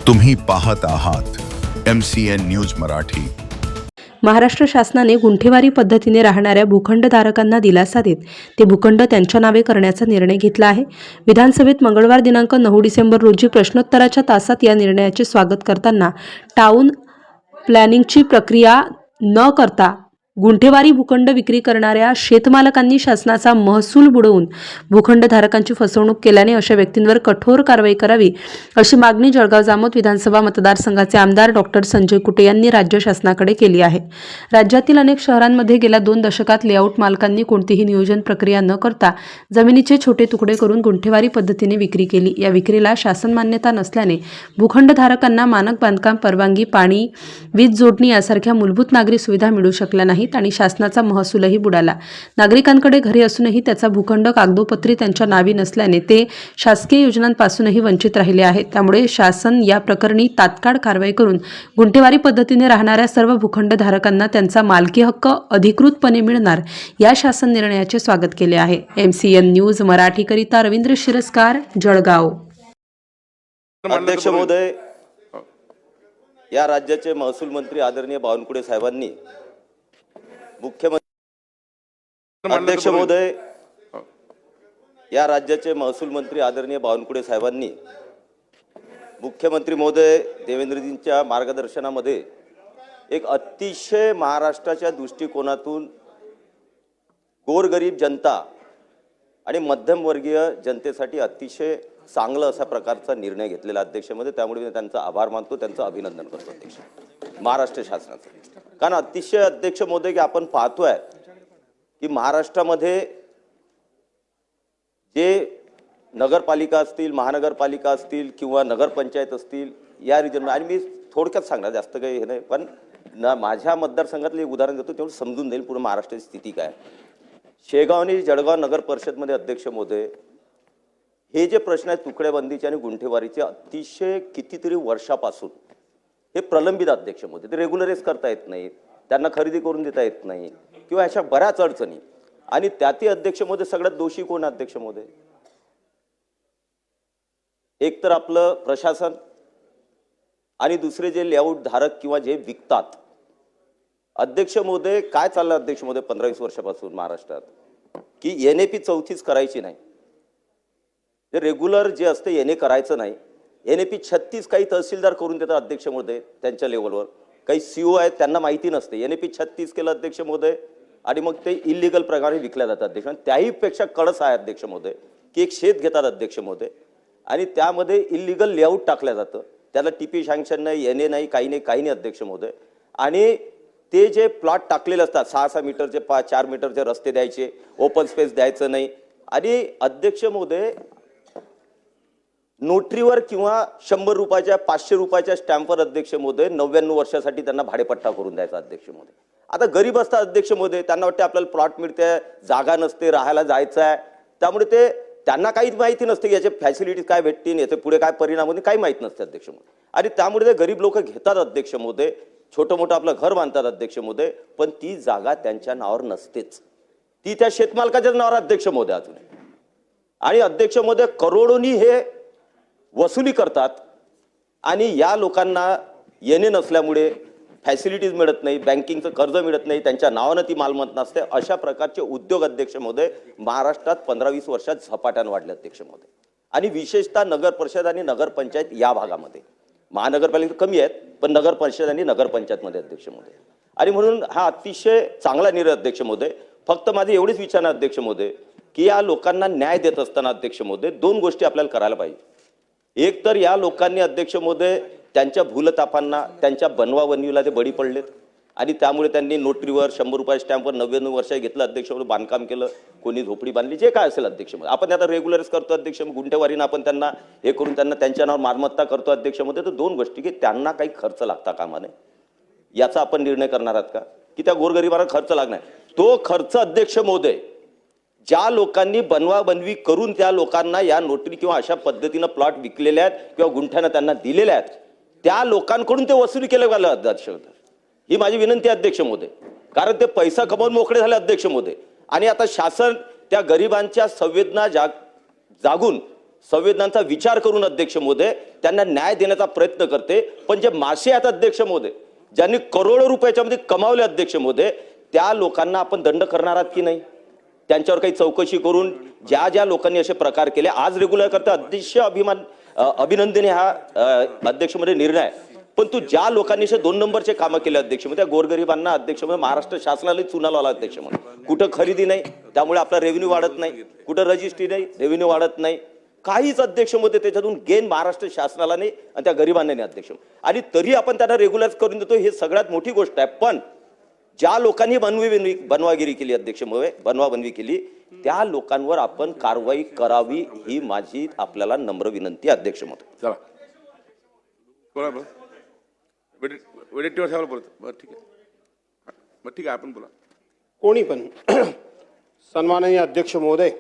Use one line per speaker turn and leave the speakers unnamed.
तुम्ही पाहत आहात MCN न्यूज मराठी।
महाराष्ट्र शासनाने गुंठेवारी पद्धतीने राहणाऱ्या भूखंडधारकांना दिलासा देत ते भूखंड त्यांच्या नावे करण्याचा निर्णय घेतला आहे। विधानसभेत मंगळवार दिनांक 9 डिसेंबर रोजी प्रश्नोत्तराच्या तासात या निर्णयाचे स्वागत करताना टाउन प्लॅनिंगची प्रक्रिया न करता गुंठेवारी भूखंड विक्री करणाऱ्या शेतमालकांनी शासनाचा महसूल बुडवून भूखंडधारकांची फसवणूक केल्याने अशा व्यक्तींवर कठोर कारवाई करावी अशी मागणी जळगाव जामोद विधानसभा मतदारसंघाचे आमदार डॉक्टर संजय कुटे यांनी राज्य शासनाकडे केली आहे। राज्यातील अनेक शहरांमध्ये गेल्या 2 दशकात लेआउट मालकांनी कोणतीही नियोजन प्रक्रिया न करता जमिनीचे छोटे तुकडे करून गुंठेवारी पद्धतीने विक्री केली। या विक्रीला शासन मान्यता नसल्याने भूखंडधारकांना मानक बांधकाम परवानगी, पाणी, वीज जोडणी यासारख्या मूलभूत नागरी सुविधा मिळू शकल्या नाहीत आणि शासनाचा महसूलही बुडाला। नागरिकांकडे घरे असूनही त्याचा भूखंड कागदोपत्री त्यांच्या नावी नसल्याने ते शासकीय योजनांपासूनही वंचित राहिले आहेत। त्यामुळे शासन या प्रकरणी तात्काळ कारवाई करून गुंठेवारी पद्धतीने राहणाऱ्या सर्व भूखंडधारकांना त्यांचा मालकी हक्क अधिकृतपणे मिळणार या शासन निर्णयाचे स्वागत केले आहे। MCN न्यूज मराठी करिता रवींद्र शिरस्कार, जळगाव।
अध्यक्ष महोदय, या राज्याचे महसूल मंत्री आदरणीय बावनकुळे साहेबांनी अध्यक्ष महोदय, या राज्याचे महसूल मंत्री आदरणीय बावनकुळे साहेबांनी मुख्यमंत्री महोदय देवेंद्रजींच्या मार्गदर्शनामध्ये एक अतिशय महाराष्ट्राच्या दृष्टिकोनातून गोरगरीब जनता आणि मध्यमवर्गीय जनतेसाठी अतिशय चांगला असा प्रकारचा निर्णय घेतलेला अध्यक्षमध्ये, त्यामुळे मी त्यांचा आभार मानतो, त्यांचं अभिनंदन करतो अध्यक्ष महाराष्ट्र शासनाचं। कारण अतिशय अध्यक्ष महोदय की आपण पाहतोय की महाराष्ट्रामध्ये जे नगरपालिका असतील, महानगरपालिका असतील किंवा नगरपंचायत असतील या रिजन, आणि मी थोडक्यात सांगणार, जास्त काही हे नाही, पण माझ्या मतदारसंघातलं एक उदाहरण देतो तेवढं समजून जाईल पूर्ण महाराष्ट्राची स्थिती काय। शेगाव आणि जळगाव नगर परिषदमध्ये अध्यक्ष महोदय हे जे प्रश्न आहेत तुकड्याबंदीचे आणि गुंठेवारीचे अतिशय कितीतरी वर्षापासून हे प्रलंबित अध्यक्ष महोदय, ते रेग्युलराइज करता येत नाहीत, त्यांना खरेदी करून देता येत नाही किंवा अशा बऱ्याच अडचणी, आणि त्यातही अध्यक्ष महोदय सगळ्यात दोषी कोण अध्यक्ष महोदय? एक तर आपलं प्रशासन आणि दुसरे जे लेआउट धारक किंवा जे विकतात। अध्यक्ष महोदय काय चाललं अध्यक्ष महोदय 15-20 वर्षापासून महाराष्ट्रात की NAP 34 करायची नाही, जे रेग्युलर जे असते NA करायचं नाही, NAP 36 काही तहसीलदार करून देतात अध्यक्ष महोदय त्यांच्या लेवलवर, काही CO आहेत त्यांना माहिती नसते, NAP 36 केलं अध्यक्ष महोदय आणि मग ते इलिगल प्रकारे विकल्या जातात अध्यक्ष। त्याही पेक्षा कडस आहे अध्यक्ष महोदय की एक शेत घेतात अध्यक्ष महोदय आणि त्यामध्ये इलिगल लेआउट टाकलं जातं, त्याला TP सँक्शन नाही, NA नाही, काही नाही अध्यक्ष महोदय, आणि ते जे प्लॉट टाकलेले असतात 6-6 मीटरचे 4 मीटरचे रस्ते द्यायचे, ओपन स्पेस द्यायचं नाही, आणि अध्यक्ष महोदय नोटरीवर किंवा 100 रुपयाच्या 500 रुपयाच्या स्टॅम्पवर अध्यक्ष महोदय 99 वर्षासाठी त्यांना भाडेपट्टा करून द्यायचा अध्यक्ष महोदय। आता गरीब असतात अध्यक्ष महोदय, त्यांना वाटते आपल्याला प्लॉट मिळते, जागा नसते, राहायला जायचं आहे, त्यामुळे ते त्यांना काहीच माहिती नसते की याचे फॅसिलिटीज काय भेटतील, याचे पुढे काय परिणाम होतील, काही माहीत नसते अध्यक्ष महोदय, आणि त्यामुळे ते गरीब लोक घेतात अध्यक्ष महोदय, छोटं मोठं आपलं घर बांधतात अध्यक्ष महोदय, पण ती जागा त्यांच्या नावावर नसतेच, ती त्या शेतमालकाच्या नावावर अध्यक्ष महोदय अजून, आणि अध्यक्ष महोदय करोडोनी हे वसुली करतात, आणि या लोकांना NA नसल्यामुळे फॅसिलिटीज मिळत नाही, बँकिंगचं कर्ज मिळत नाही, त्यांच्या नावानं ती मालमत्ता नसते, अशा प्रकारचे उद्योग अध्यक्ष महोदय महाराष्ट्रात 15-20 वर्षात झपाट्यानं वाढले अध्यक्ष महोदय, आणि विशेषतः नगर परिषद आणि नगरपंचायत या भागामध्ये, महानगरपालिका कमी आहेत पण नगर परिषद आणि नगरपंचायतमध्ये अध्यक्ष महोदय, आणि म्हणून हा अतिशय चांगला निर्णय अध्यक्ष महोदय। फक्त माझी एवढीच विचारणा अध्यक्ष महोदय की या लोकांना न्याय देत असताना अध्यक्ष महोदय 2 गोष्टी आपल्याला करायला पाहिजे। एक तर या लोकांनी अध्यक्ष महोदय त्यांच्या भूलतापांना, त्यांच्या बनवाबनवीला ते बळी पडलेत, आणि त्यामुळे त्यांनी नोटरीवर 100 रुपये स्टॅम्पवर 99 वर्ष घेतलं अध्यक्ष महोदय, बांधकाम केलं, कोणी झोपडी बांधली, जे काय असेल अध्यक्ष महोदय, आपण आता रेग्युलरच करतो अध्यक्ष, गुंठेवारीनं आपण त्यांना हे करून त्यांना त्यांच्या नावावर मालमत्ता करतो अध्यक्ष महोदय। तर 2 गोष्टी की त्यांना काही खर्च लागता कामा नये, याचा आपण निर्णय करणार आहात का की त्या गोरगरिबांना खर्च लागणार, तो खर्च अध्यक्ष महोदय ज्या लोकांनी बनवाबनवी करून त्या लोकांना या नोटरी किंवा अशा पद्धतीनं प्लॉट विकलेले आहेत किंवा गुंठ्यानं त्यांना दिलेले आहेत, त्या लोकांकडून ते वसुली केले गेलं अध्यक्ष, ही माझी विनंती अध्यक्ष महोदय, कारण ते पैसा कमवून मोकळे झाले अध्यक्ष महोदय, आणि आता शासन त्या गरिबांच्या संवेदना जागून संवेदनांचा विचार करून अध्यक्ष महोदय त्यांना न्याय देण्याचा प्रयत्न करते. पण जे मासे आहेत अध्यक्ष महोदय, ज्यांनी करोडो रुपयाच्या मध्ये कमावले अध्यक्ष महोदय, त्या लोकांना आपण दंड करणार आहात की नाही? त्यांच्यावर काही चौकशी करून ज्या ज्या लोकांनी असे प्रकार केले, आज रेग्युलर करता अतिशय अभिनंदनीय हा अध्यक्ष मध्ये निर्णय आहे. पण तू ज्या लोकांनी असे 2 नंबरचे कामं केले अध्यक्ष मध्ये, गोरगरिबांना अध्यक्ष मध्ये महाराष्ट्र शासनाला चुना लावला अध्यक्ष मध्ये. कुठं खरेदी नाही त्यामुळे आपला रेव्हेन्यू वाढत नाही, कुठं रजिस्ट्री नाही रेव्हेन्यू वाढत नाही, काहीच अध्यक्ष मध्ये त्याच्यातून गेन महाराष्ट्र शासनाला नाही आणि त्या गरिबांना नाही अध्यक्ष. आणि तरी आपण त्यांना रेग्युलर करून देतो, हे सगळ्यात मोठी गोष्ट आहे. पण ज्या लोकांनी बनवागिरी केली अध्यक्ष महोदय, बनवाबनवी केली, त्या लोकांवर आपण कारवाई करावी ही माझी आपल्याला नम्र विनंती आहे अध्यक्ष महोदय.
चला बोला बोला वेळेवर बोलत बरं ठीक आहे आपण बोला.
कोणी पण सन्माननीय अध्यक्ष महोदय,